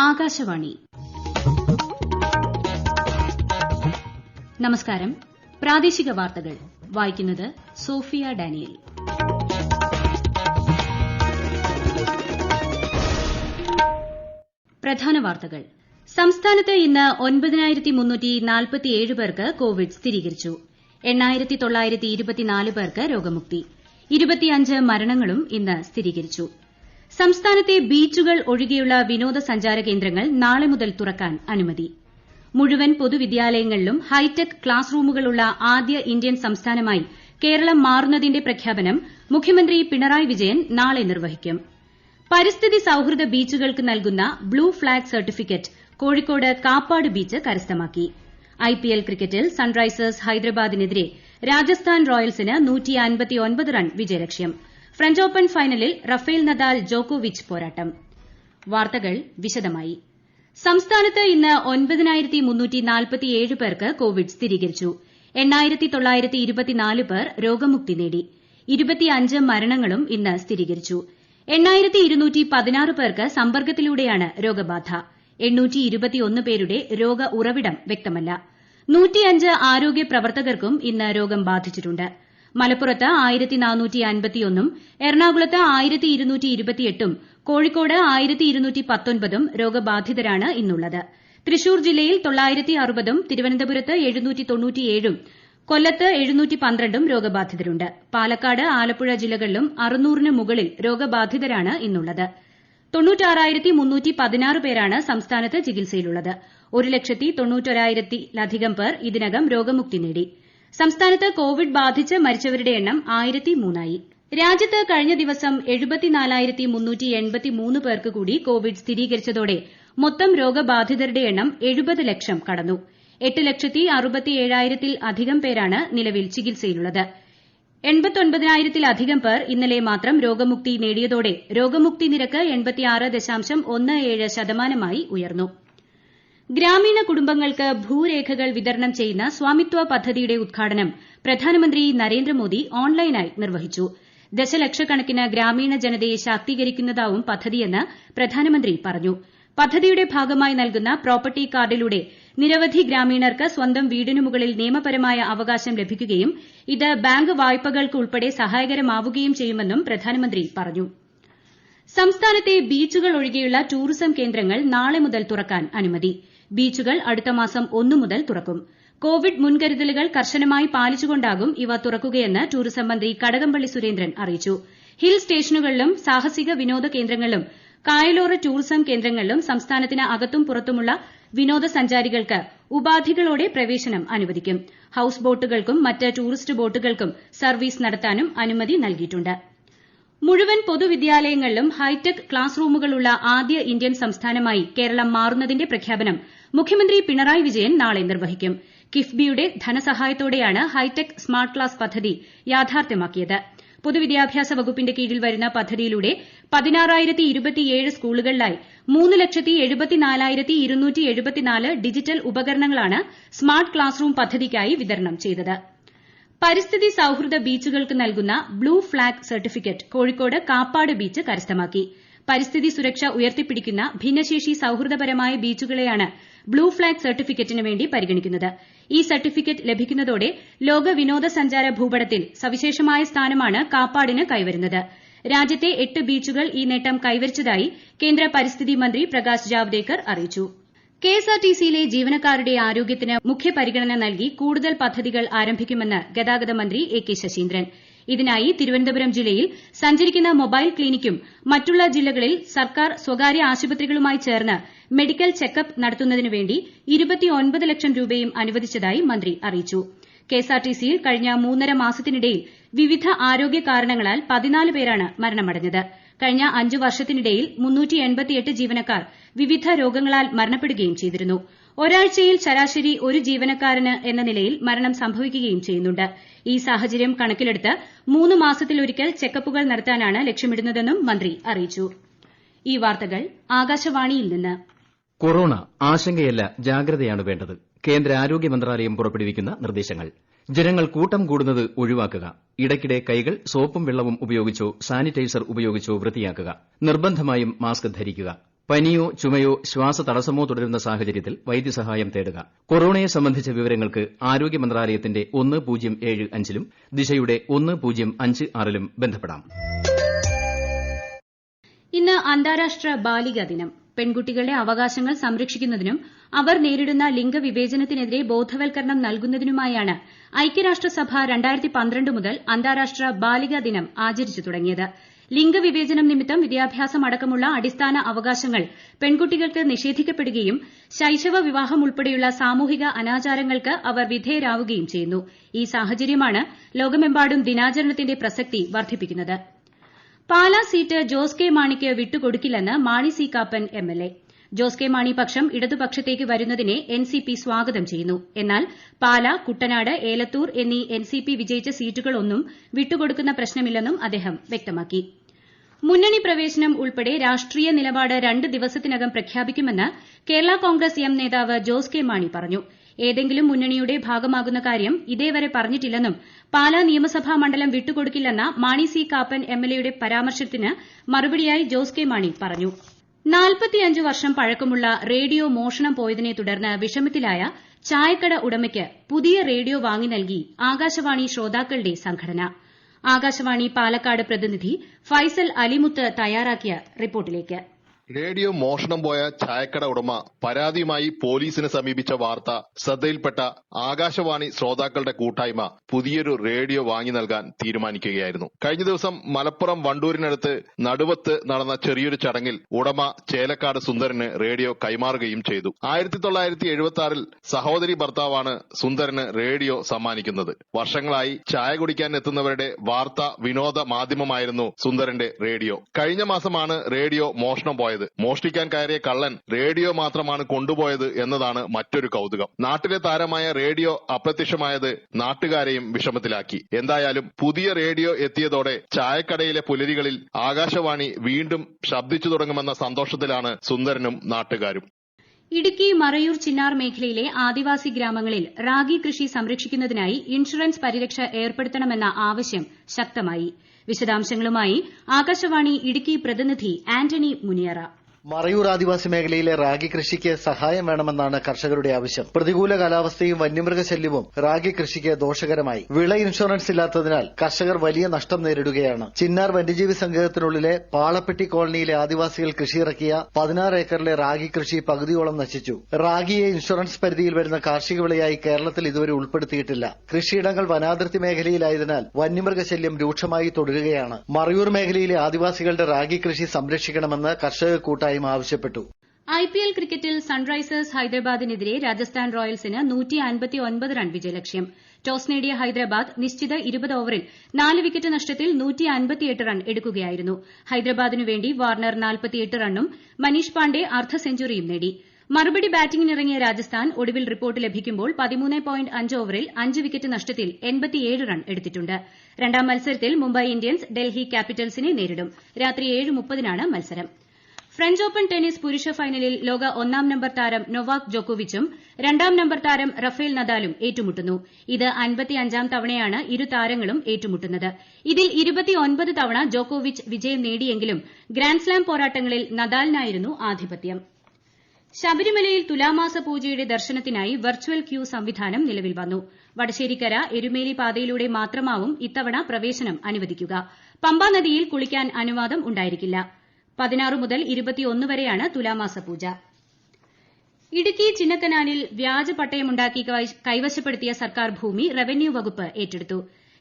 ആകാശവാണി. നമസ്കാരം. പ്രാദേശിക വാർത്തകൾ വായിക്കുന്നത് സോഫിയ ഡാനിയൽ. പ്രധാന വാർത്തകൾ. സംസ്ഥാനത്ത് ഇന്ന് 9,347 പേർക്ക് കോവിഡ് സ്ഥിരീകരിച്ചു. 8,924 പേർക്ക് രോഗമുക്തി. 25 മരണങ്ങളും ഇന്ന് സ്ഥിരീകരിച്ചു. സംസ്ഥാനത്തെ ബീച്ചുകൾ ഒഴികെയുള്ള വിനോദസഞ്ചാര കേന്ദ്രങ്ങൾ നാളെ മുതൽ തുറക്കാൻ അനുമതി. മുഴുവൻ പൊതുവിദ്യാലയങ്ങളിലും ഹൈടെക് ക്ലാസ് റൂമുകളുള്ള ആദ്യ ഇന്ത്യൻ സംസ്ഥാനമായി കേരളം മാറുന്നതിന്റെ പ്രഖ്യാപനം മുഖ്യമന്ത്രി പിണറായി വിജയൻ നാളെ നിർവഹിക്കും. പരിസ്ഥിതി സൌഹൃദ ബീച്ചുകൾക്ക് നൽകുന്ന blue flag certificate Kozhikode Kappad beach കരസ്ഥമാക്കി. ഐപിഎൽ ക്രിക്കറ്റിൽ സൺറൈസേഴ്സ് ഹൈദരാബാദിനെതിരെ രാജസ്ഥാൻ റോയൽസിന് 159 റൺ വിജയലക്ഷ്യം. ഫ്രഞ്ച് ഓപ്പൺ ഫൈനലിൽ റഫേൽ നദാൽ ജോക്കോവിച്ച് പോരാട്ടം. വാർത്തകൾ വിശദമായി. സംസ്ഥാനത്ത് ഇന്ന് 9,347 പേർക്ക് കോവിഡ് സ്ഥിരീകരിച്ചു. 8,924 പേർ രോഗമുക്തി നേടി. 25 മരണങ്ങളും ഇന്ന് സ്ഥിരീകരിച്ചു. 8,216 പേർക്ക് സമ്പർക്കത്തിലൂടെയാണ് രോഗബാധ. 821 പേരുടെ രോഗ ഉറവിടം വ്യക്തമല്ല. 105 ആരോഗ്യ പ്രവർത്തകർക്കും ഇന്ന് രോഗം ബാധിച്ചിട്ടുണ്ട്. മലപ്പുറത്ത് 1,451 എറണാകുളത്ത് 1,228 കോഴിക്കോട് 1,219 രോഗബാധിതരാണ് ഇന്നുള്ളത്. തൃശൂർ ജില്ലയിൽ 960 തിരുവനന്തപുരത്ത് 797 കൊല്ലത്ത് 712 രോഗബാധിതരുണ്ട്. പാലക്കാട് ആലപ്പുഴ ജില്ലകളിലും 600-ന് മുകളിൽ രോഗബാധിതരാണ് ഇന്നുള്ളത്. 96,316 പേരാണ് സംസ്ഥാനത്ത് ചികിത്സയിലുള്ളത്. 1,91,000-ലധികം പേർ ഇതിനകം രോഗമുക്തി നേടി. സംസ്ഥാനത്ത് കോവിഡ് ബാധിച്ച് മരിച്ചവരുടെ എണ്ണം 1,003 രാജ്യത്ത് കഴിഞ്ഞ ദിവസം 74,383 പേർക്ക് കൂടി കോവിഡ് സ്ഥിരീകരിച്ചതോടെ മൊത്തം രോഗബാധിതരുടെ എണ്ണം 70 ലക്ഷം കടന്നു. 8,67,000-ൽ പേരാണ് നിലവിൽ ചികിത്സയിലുള്ളത്. 89,000-ലധികം പേർ ഇന്നലെ മാത്രം രോഗമുക്തി നേടിയതോടെ രോഗമുക്തി നിരക്ക് 86.17% ഉയർന്നു. ഗ്രാമീണ കുടുംബങ്ങൾക്ക് ഭൂരേഖകൾ വിതരണം ചെയ്യുന്ന സ്വാമിത്വ പദ്ധതിയുടെ ഉദ്ഘാടനം പ്രധാനമന്ത്രി നരേന്ദ്രമോദി ഓൺലൈനായി നിർവഹിച്ചു. ദശലക്ഷക്കണക്കിന് ഗ്രാമീണ ജനതയെ ശാക്തീകരിക്കുന്നതാവും പദ്ധതിയെന്ന് പ്രധാനമന്ത്രി പറഞ്ഞു. പദ്ധതിയുടെ ഭാഗമായി നൽകുന്ന പ്രോപ്പർട്ടി കാർഡിലൂടെ നിരവധി ഗ്രാമീണർക്ക് സ്വന്തം വീടിനു മുകളിൽ നിയമപരമായ അവകാശം ലഭിക്കുകയും ഇത് ബാങ്ക് വായ്പകൾക്ക് ഉൾപ്പെടെ സഹായകരമാവുകയും ചെയ്യുമെന്നും പ്രധാനമന്ത്രി പറഞ്ഞു. സംസ്ഥാനത്തെ ബീച്ചുകൾ ഒഴികെയുള്ള ടൂറിസം കേന്ദ്രങ്ങൾ നാളെ മുതൽ തുറക്കാൻ അനുമതി. ബീച്ചുകൾ അടുത്ത മാസം 1 മുതൽ തുറക്കും. കോവിഡ് മുൻകരുതലുകൾ കർശനമായി പാലിച്ചുകൊണ്ടാകും ഇവ തുറക്കുകയെന്ന് ടൂറിസം മന്ത്രി കടകംപള്ളി സുരേന്ദ്രൻ അറിയിച്ചു. ഹിൽ സ്റ്റേഷനുകളിലും സാഹസിക വിനോദ കേന്ദ്രങ്ങളിലും കായലോര ടൂറിസം കേന്ദ്രങ്ങളിലും സംസ്ഥാനത്തിന് അകത്തും പുറത്തുമുള്ള വിനോദസഞ്ചാരികൾക്ക് ഉപാധികളോടെ പ്രവേശനം അനുവദിക്കും. ഹൌസ് ബോട്ടുകൾക്കും മറ്റ് ടൂറിസ്റ്റ് ബോട്ടുകൾക്കും സർവീസ് നടത്താനും അനുമതി നൽകിയിട്ടുണ്ട്. മുഴുവൻ പൊതുവിദ്യാലയങ്ങളിലും ഹൈടെക് ക്ലാസ് റൂമുകളുള്ള ആദ്യ ഇന്ത്യൻ സംസ്ഥാനമായി കേരളം മാറുന്നതിന്റെ പ്രഖ്യാപനം മുഖ്യമന്ത്രി പിണറായി വിജയൻ നാളെ നിർവഹിക്കും. കിഫ്ബിയുടെ ധനസഹായത്തോടെയാണ് ഹൈടെക് സ്മാർട്ട് ക്ലാസ് പദ്ധതി യാഥാർത്ഥ്യമാക്കിയത്. പൊതുവിദ്യാഭ്യാസ വകുപ്പിന്റെ കീഴിൽ വരുന്ന പദ്ധതിയിലൂടെ 16,027 സ്കൂളുകളിലായി 3,74,274 ഡിജിറ്റൽ ഉപകരണങ്ങളാണ് സ്മാർട്ട് ക്ലാസ് റൂം പദ്ധതിക്കായി വിതരണം ചെയ്തത്. പരിസ്ഥിതി സൌഹൃദ ബീച്ചുകൾക്ക് നൽകുന്ന blue flag certificate Kozhikode Kappad beach കരസ്ഥമാക്കി. പരിസ്ഥിതി സുരക്ഷ ഉയർത്തിപ്പിടിക്കുന്ന ഭിന്നശേഷി സൌഹൃദപരമായ ബീച്ചുകളെയാണ് ബ്ലൂ ഫ്ളാഗ് സർട്ടിഫിക്കറ്റിന് വേണ്ടി പരിഗണിക്കുന്നത്. ഈ സർട്ടിഫിക്കറ്റ് ലഭിക്കുന്നതോടെ ലോക വിനോദസഞ്ചാര ഭൂപടത്തിൽ സവിശേഷമായ സ്ഥാനമാണ് കാപ്പാടിന് കൈവരുന്നത്. രാജ്യത്തെ 8 ബീച്ചുകൾ ഈ നേട്ടം കൈവരിച്ചതായി കേന്ദ്ര പരിസ്ഥിതി മന്ത്രി പ്രകാശ് ജാവ്ദേക്കർ അറിയിച്ചു. കെഎസ്ആർടിസിയിലെ ജീവനക്കാരുടെ ആരോഗ്യത്തിന് മുഖ്യ പരിഗണന നൽകി കൂടുതൽ പദ്ധതികൾ ആരംഭിക്കുമെന്ന് ഗതാഗത മന്ത്രി എ കെ ശശീന്ദ്രൻ. ഇതിനായി തിരുവനന്തപുരം ജില്ലയിൽ സഞ്ചരിക്കുന്ന മൊബൈൽ ക്ലിനിക്കും മറ്റുള്ള ജില്ലകളിൽ സർക്കാർ സ്വകാര്യ ആശുപത്രികളുമായി ചേർന്ന് മെഡിക്കൽ ചെക്കപ്പ് നടത്തുന്നതിനുവേണ്ടി 29 ലക്ഷം രൂപയും അനുവദിച്ചതായി മന്ത്രി അറിയിച്ചു. കെഎസ്ആർടിസിയിൽ കഴിഞ്ഞ 3.5 മാസത്തിനിടയിൽ വിവിധ ആരോഗ്യ കാരണങ്ങളാൽ 14 പേരാണ് മരണമടഞ്ഞത്. കഴിഞ്ഞ 5 വർഷത്തിനിടയിൽ 388 ജീവനക്കാർ വിവിധ രോഗങ്ങളാൽ മരണപ്പെടുകയും ചെയ്തിരുന്നു. ഒരാഴ്ചയിൽ ശരാശരി ഒരു ജീവനക്കാരന് എന്ന നിലയിൽ മരണം സംഭവിക്കുകയും ചെയ്യുന്നുണ്ട്. ഈ സാഹചര്യം കണക്കിലെടുത്ത് 3 മാസത്തിലൊരിക്കൽ ചെക്കപ്പുകൾ നടത്താനാണ് ലക്ഷ്യമിടുന്നതെന്നും മന്ത്രി അറിയിച്ചു. ഈ വാർത്തകൾ ആകാശവാണിയിൽ നിന്ന്. കൊറോണ ആശങ്കയല്ല, ജാഗ്രതയാണ് വേണ്ടത്. കേന്ദ്ര ആരോഗ്യ മന്ത്രാലയം പുറപ്പെടുവിക്കുന്ന നിർദ്ദേശങ്ങൾ. ജനങ്ങൾ കൂട്ടം കൂടുന്നത് ഒഴിവാക്കുക. ഇടയ്ക്കിടെ കൈകൾ സോപ്പും വെള്ളവും ഉപയോഗിച്ചോ സാനിറ്റൈസർ ഉപയോഗിച്ചോ വൃത്തിയാക്കുക. നിർബന്ധമായും മാസ്ക് ധരിക്കുക. പനിയോ ചുമയോ ശ്വാസതടസ്സമോ തുടരുന്ന സാഹചര്യത്തിൽ വൈദ്യസഹായം തേടുക. കൊറോണയെ സംബന്ധിച്ച വിവരങ്ങൾക്ക് ആരോഗ്യ മന്ത്രാലയത്തിന്റെ 1075 ലും ദിശയുടെ 1056 ലും ബന്ധപ്പെടാം. ഇന്ന് അന്താരാഷ്ട്ര ബാലികാ ദിനം. പെൺകുട്ടികളുടെ അവകാശങ്ങൾ സംരക്ഷിക്കുന്നതിനും അവർ നേരിടുന്ന ലിംഗവിവേചനത്തിനെതിരെ ബോധവൽക്കരണം നൽകുന്നതിനുമായാണ് ഐക്യരാഷ്ട്രസഭ 2012 മുതൽ അന്താരാഷ്ട്ര ബാലികാ ദിനം ആചരിച്ചു തുടങ്ങിയത്. ലിംഗവിവേചനം നിമിത്തം വിദ്യാഭ്യാസം അടക്കമുള്ള അടിസ്ഥാന അവകാശങ്ങൾ പെൺകുട്ടികൾക്ക് നിഷേധിക്കപ്പെടുകയും ശൈശവ വിവാഹം ഉൾപ്പെടെയുള്ള സാമൂഹിക അനാചാരങ്ങൾക്ക് അവർ വിധേയരാവുകയും ചെയ്യുന്നു. ഈ സാഹചര്യമാണ് ലോകമെമ്പാടും ദിനാചരണത്തിന്റെ പ്രസക്തി വർദ്ധിപ്പിക്കുന്നത്. പാലാ സീറ്റ് ജോസ് കെ മാണിക്ക് വിട്ടുകൊടുക്കില്ലെന്ന് Mani C Kappan MLA. Jose K Mani പക്ഷം ഇടതുപക്ഷത്തേക്ക് വരുന്നതിനെ എൻസിപി സ്വാഗതം ചെയ്യുന്നു. എന്നാൽ പാലാ, കുട്ടനാട്, ഏലത്തൂർ എന്നീ എൻസിപി വിജയിച്ച സീറ്റുകളൊന്നും വിട്ടുകൊടുക്കുന്ന പ്രശ്നമില്ലെന്നും അദ്ദേഹം വ്യക്തമാക്കി. മുന്നണി പ്രവേശനം ഉൾപ്പെടെ രാഷ്ട്രീയ നിലപാട് 2 ദിവസത്തിനകം പ്രഖ്യാപിക്കുമെന്ന് കേരള കോൺഗ്രസ് എം നേതാവ് ജോസ് കെ മാണി പറഞ്ഞു. ഏതെങ്കിലും മുന്നണിയുടെ ഭാഗമാകുന്ന കാര്യം ഇതേവരെ പറഞ്ഞിട്ടില്ലെന്നും പാലാ നിയമസഭാ മണ്ഡലം വിട്ടുകൊടുക്കില്ലെന്ന മാണി സി കാപ്പൻ എംഎൽഎയുടെ പരാമർശത്തിന് മറുപടിയായി ജോസ് കെ മാണി പറഞ്ഞു. 45 വർഷം പഴക്കമുള്ള റേഡിയോ മോഷണം പോയതിനെ തുടർന്ന് വിഷമത്തിലായ ചായക്കട ഉടമയ്ക്ക് പുതിയ റേഡിയോ വാങ്ങി നൽകി ആകാശവാണി ശ്രോതാക്കളുടെ സംഘടന. ആകാശവാണി പാലക്കാട് പ്രതിനിധി ഫൈസൽ അലിമുത്ത് തയ്യാറാക്കിയ റിപ്പോർട്ടിലേക്ക്. റേഡിയോ മോഷണം പോയ ചായക്കട ഉടമ പരാതിയുമായി പോലീസിനെ സമീപിച്ച വാർത്ത ശ്രദ്ധയിൽപ്പെട്ട ആകാശവാണി ശ്രോതാക്കളുടെ കൂട്ടായ്മ പുതിയൊരു റേഡിയോ വാങ്ങി നൽകാൻ തീരുമാനിക്കുകയായിരുന്നു. കഴിഞ്ഞ ദിവസം മലപ്പുറം വണ്ടൂരിനടുത്ത് നടുവത്ത് നടന്ന ചെറിയൊരു ചടങ്ങിൽ ഉടമ ചേലക്കാട് സുന്ദരന് റേഡിയോ കൈമാറുകയും ചെയ്തു. 1976-ൽ സഹോദരി ഭർത്താവാണ് സുന്ദരന് റേഡിയോ സമ്മാനിക്കുന്നത്. വർഷങ്ങളായി ചായ കുടിക്കാൻ എത്തുന്നവരുടെ വാർത്താ വിനോദ മാധ്യമമായിരുന്നു സുന്ദരന്റെ റേഡിയോ. കഴിഞ്ഞ മാസമാണ് റേഡിയോ മോഷണം പോയത്. മോഷ്ടിക്കാൻ കയറിയ കള്ളൻ റേഡിയോ മാത്രമാണ് കൊണ്ടുപോയത് എന്നതാണ് മറ്റൊരു കൗതുകം. നാട്ടിലെ താരമായ റേഡിയോ അപ്രത്യക്ഷമായത് നാട്ടുകാരെയും വിഷമത്തിലാക്കി. എന്തായാലും പുതിയ റേഡിയോ എത്തിയതോടെ ചായക്കടയിലെ പുലരികളിൽ ആകാശവാണി വീണ്ടും ശബ്ദിച്ചു തുടങ്ങുമെന്ന സന്തോഷത്തിലാണ് സുന്ദരനും നാട്ടുകാരും. ഇടുക്കി മറയൂർ ചിന്നാർ മേഖലയിലെ ആദിവാസി ഗ്രാമങ്ങളിൽ റാഗി കൃഷി സംരക്ഷിക്കുന്നതിനായി ഇൻഷുറൻസ് പരിരക്ഷ ഏർപ്പെടുത്തണമെന്ന ആവശ്യം ശക്തമായി. വിശദാംശങ്ങളുമായി ആകാശവാണി ഇടുക്കി പ്രതിനിധി ആന്റണി മുനിയറ. മറയൂർ ആദിവാസി മേഖലയിലെ റാഗി കൃഷിക്ക് സഹായം വേണമെന്നാണ് കർഷകരുടെ ആവശ്യം. പ്രതികൂല കാലാവസ്ഥയും വന്യമൃഗശല്യവും റാഗി കൃഷിക്ക് ദോഷകരമായി. വിള ഇൻഷുറൻസ് ഇല്ലാത്തതിനാൽ കർഷകർ വലിയ നഷ്ടം നേരിടുകയാണ്. ചിന്നാർ വന്യജീവി സങ്കേതത്തിനുള്ളിലെ പാളപ്പെട്ടി കോളനിയിലെ ആദിവാസികൾ കൃഷിയിറക്കിയ 16 ഏക്കറിലെ റാഗി കൃഷി പകുതിയോളം നശിച്ചു. റാഗിയെ ഇൻഷുറൻസ് പരിധിയിൽ വരുന്ന കാർഷിക വിളയായി കേരളത്തിൽ ഇതുവരെ ഉൾപ്പെടുത്തിയിട്ടില്ല. കൃഷിയിടങ്ങൾ വനാതിർത്തി മേഖലയിലായതിനാൽ വന്യമൃഗശല്യം രൂക്ഷമായി തുടരുകയാണ്. മറയൂർ മേഖലയിലെ ആദിവാസികളുടെ റാഗി കൃഷി സംരക്ഷിക്കണമെന്ന് കർഷക കൂട്ടായ്മ ആവശ്യപ്പെട്ടു. ഐപിഎൽ ക്രിക്കറ്റിൽ സൺറൈസേഴ്സ് ഹൈദരാബാദിനെതിരെ രാജസ്ഥാൻ റോയൽസിന് 159 റൺ വിജയലക്ഷ്യം. ടോസ് നേടിയ ഹൈദരാബാദ് നിശ്ചിത 20 ഓവറിൽ 4 വിക്കറ്റ് നഷ്ടത്തിൽ 158 റൺ എടുക്കുകയായിരുന്നു. ഹൈദരാബാദിനുവേണ്ടി വാർണർ 48 റണ്ണും മനീഷ് പാണ്ഡെ അർദ്ധ സെഞ്ചുറിയും നേടി. മറുപടി ബാറ്റിംഗിനിറങ്ങിയ രാജസ്ഥാൻ ഒടുവിൽ റിപ്പോർട്ട് ലഭിക്കുമ്പോൾ 13.5 ഓവറിൽ 5 വിക്കറ്റ് നഷ്ടത്തിൽ 87 റൺ എടുത്തിട്ടുണ്ട്. രണ്ടാം മത്സരത്തിൽ മുംബൈ ഇന്ത്യൻസ് ഡൽഹി ക്യാപിറ്റൽസിനെ നേരിടും. രാത്രി 7:30 മത്സരം. ഫ്രഞ്ച് ഓപ്പൺ ടെന്നീസ് പുരുഷ ഫൈനലിൽ ലോക 1-ാം നമ്പർ താരം നൊവാക് ജോക്കോവിച്ചും 2-ാം നമ്പർ താരം റഫേൽ നദാലും ഏറ്റുമുട്ടുന്നു. ഇത് 55-ാം തവണയാണ് ഇരു താരങ്ങളും ഏറ്റുമുട്ടുന്നത്. ഇതിൽ 29 തവണ ജോക്കോവിച്ച് വിജയം നേടിയെങ്കിലും ഗ്രാൻഡ്സ്ലാം പോരാട്ടങ്ങളിൽ നദാലിനായിരുന്നു ആധിപത്യം. ശബരിമലയിൽ തുലാമാസ പൂജയുടെ ദർശനത്തിനായി വെർച്വൽ ക്യൂ സംവിധാനം നിലവിൽ വന്നു. വടശ്ശേരിക്കര എരുമേലി പാതയിലൂടെ മാത്രമാവും ഇത്തവണ പ്രവേശനം അനുവദിക്കുക. പമ്പാ നദിയിൽ കുളിക്കാൻ അനുവാദം ഉണ്ടായിരിക്കില്ല. 16 മുതൽ 21 വരെയാണ് തുലാമാസ പൂജ. ഇടുക്കി ചിന്നക്കനാലിൽ വ്യാജ പട്ടയമുണ്ടാക്കി കൈവശപ്പെടുത്തിയ സർക്കാർ ഭൂമി റവന്യൂ വകുപ്പ് ഏറ്റെടുത്തു.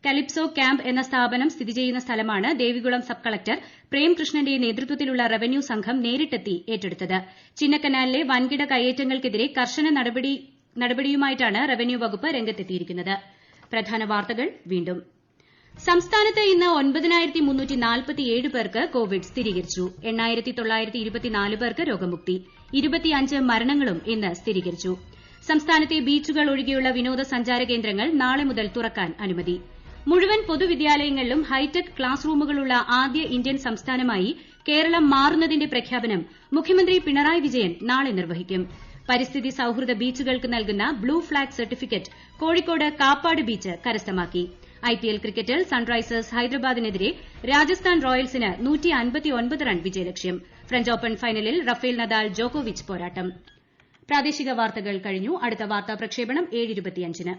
കലിപ്സോ ക്യാമ്പ് എന്ന സ്ഥാപനം സ്ഥിതി ചെയ്യുന്ന സ്ഥലമാണ് ദേവികുളം സബ് കളക്ടർ പ്രേംകൃഷ്ണന്റെ നേതൃത്വത്തിലുള്ള റവന്യൂ സംഘം നേരിട്ടെത്തി ഏറ്റെടുത്തത്. ചിന്നക്കനാലിലെ വൻകിട കയ്യേറ്റങ്ങൾക്കെതിരെ കർശന നടപടിയുമായിട്ടാണ് റവന്യൂ വകുപ്പ് രംഗത്തെത്തിയിരിക്കുന്നത്. പ്രധാന വാർത്തകൾ വീണ്ടും. സംസ്ഥാനത്ത് ഇന്ന് 9347 പേർക്ക് കോവിഡ് സ്ഥിരീകരിച്ചു. 8924 പേർക്ക് രോഗമുക്തി. 25 മരണങ്ങളും ഇന്ന് സ്ഥിരീകരിച്ചു. സംസ്ഥാനത്തെ ബീച്ചുകൾ ഒഴികെയുള്ള വിനോദസഞ്ചാര കേന്ദ്രങ്ങൾ നാളെ മുതൽ തുറക്കാൻ അനുമതി. മുഴുവൻ പൊതുവിദ്യാലയങ്ങളിലും ഹൈടെക് ക്ലാസ് റൂമുകളുള്ള ആദ്യ ഇന്ത്യൻ സംസ്ഥാനമായി കേരളം മാറുന്നതിന്റെ പ്രഖ്യാപനം മുഖ്യമന്ത്രി പിണറായി വിജയൻ നാളെ നിർവഹിക്കും. പരിസ്ഥിതി സൌഹൃദ ബീച്ചുകൾക്ക് നൽകുന്ന blue flag certificate Kozhikode Kappad beach കരസ്ഥമാക്കി. ഐപിഎൽ ക്രിക്കറ്റിൽ സൺറൈസേഴ്സ് ഹൈദരാബാദിനെതിരെ രാജസ്ഥാൻ റോയൽസിന് 159 റൺ വിജയലക്ഷ്യം. ഫ്രഞ്ച് ഓപ്പൺ ഫൈനലിൽ റഫേൽ നദാൽ ജോക്കോവിച്ച് പോരാട്ടം. പ്രാദേശിക വാർത്തകൾ കഴിഞ്ഞു. അടുത്ത വാർത്താ പ്രക്ഷേപണം 7:25-ന്.